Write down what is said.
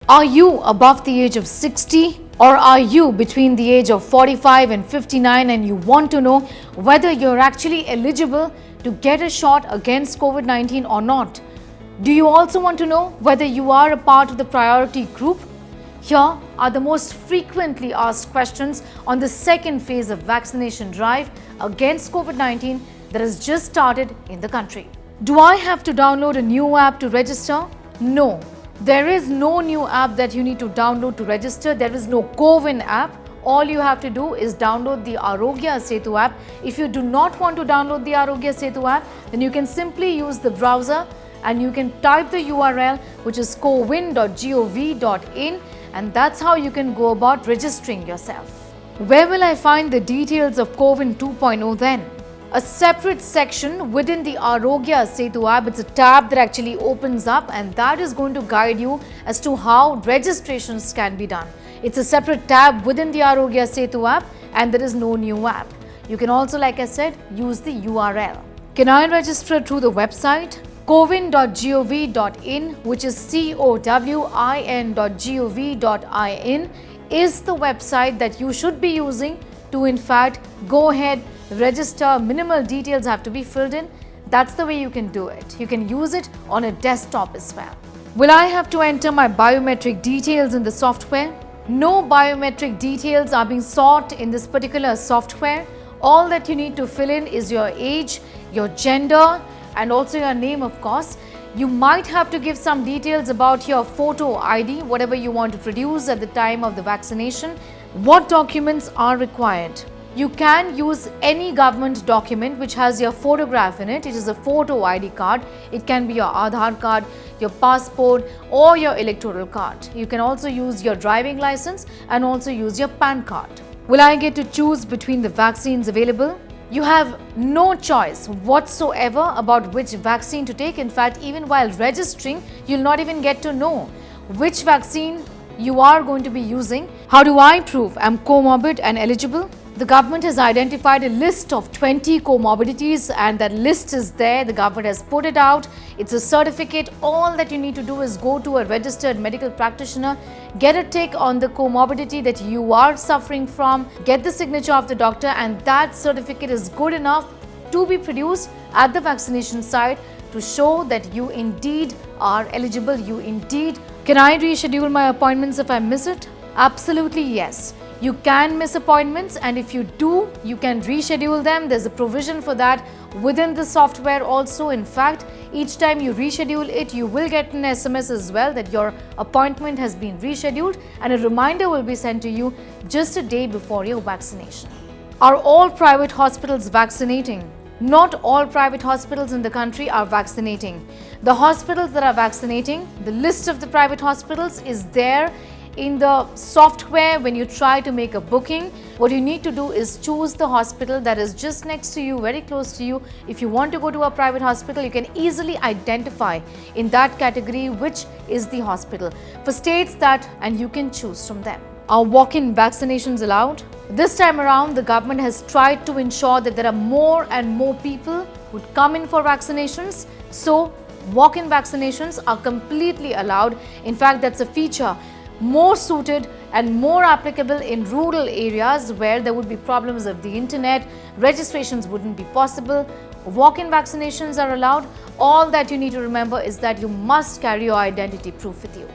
Are you above the age of 60? Or are you between the age of 45 and 59 and you want to know whether you're actually eligible to get a shot against COVID-19 or not? Do you also want to know whether you are a part of the priority group? Here are the most frequently asked questions on the second phase of vaccination drive against COVID-19 that has just started in the country. Do I have to download a new app to register? No. There is no new app that you need to download to register. There is no CoWIN app. All you have to do is download the Arogya Setu app. If you do not want to download the Arogya Setu app, then you can simply use the browser and you can type the URL, which is cowin.gov.in, and that's how you can go about registering yourself. Where will I find the details of CoWIN 2.0 then? A separate section within the Arogya Setu app. It's a tab that actually opens up, and that is going to guide you as to how registrations can be done. It's a separate tab within the Arogya Setu app, and there is no new app. You can also, like I said, use the URL. Can I register through the website? cowin.gov.in, which is cowin.gov.in, is the website that you should be using to in fact go ahead, register. Minimal details have to be filled in. That's the way you can do it. You can use it on a desktop as well. Will I have to enter my biometric details in the software? No biometric details are being sought in this particular software. All that you need to fill in is your age, your gender, and also your name, of course. You might have to give some details about your photo ID, whatever you want to produce at the time of the vaccination. What documents are required? You can use any government document which has your photograph in it. It is a photo ID card. It can be your Aadhar card, your passport, or your electoral card. You can also use your driving license and also use your PAN card. Will I get to choose between the vaccines available? You have no choice whatsoever about which vaccine to take. In fact, even while registering, you'll not even get to know which vaccine you are going to be using. How do I prove I'm comorbid and eligible? The government has identified a list of 20 comorbidities, and that list is there. The government has put it out. It's a certificate. All that you need to do is go to a registered medical practitioner, get a tick on the comorbidity that you are suffering from, get the signature of the doctor, and that certificate is good enough to be produced at the vaccination site to show that you indeed are eligible, you indeed. Can I reschedule my appointments if I miss it? Absolutely yes. You can miss appointments, and if you do, you can reschedule them. There's a provision for that within the software also. In fact, each time you reschedule it, you will get an SMS as well that your appointment has been rescheduled, and a reminder will be sent to you just a day before your vaccination. Are all private hospitals vaccinating? Not all private hospitals in the country are vaccinating. The hospitals that are vaccinating, the list of the private hospitals is there in the software. When you try to make a booking, what you need to do is choose the hospital that is just next to you, very close to you. If you want to go to a private hospital, you can easily identify in that category which is the hospital. For states that, and you can choose from them. Are walk-in vaccinations allowed? This time around, the government has tried to ensure that there are more and more people who come in for vaccinations. So walk-in vaccinations are completely allowed. In fact, that's a feature more suited and more applicable in rural areas where there would be problems of the internet, registrations wouldn't be possible. Walk-in vaccinations are allowed. All that you need to remember is that you must carry your identity proof with you.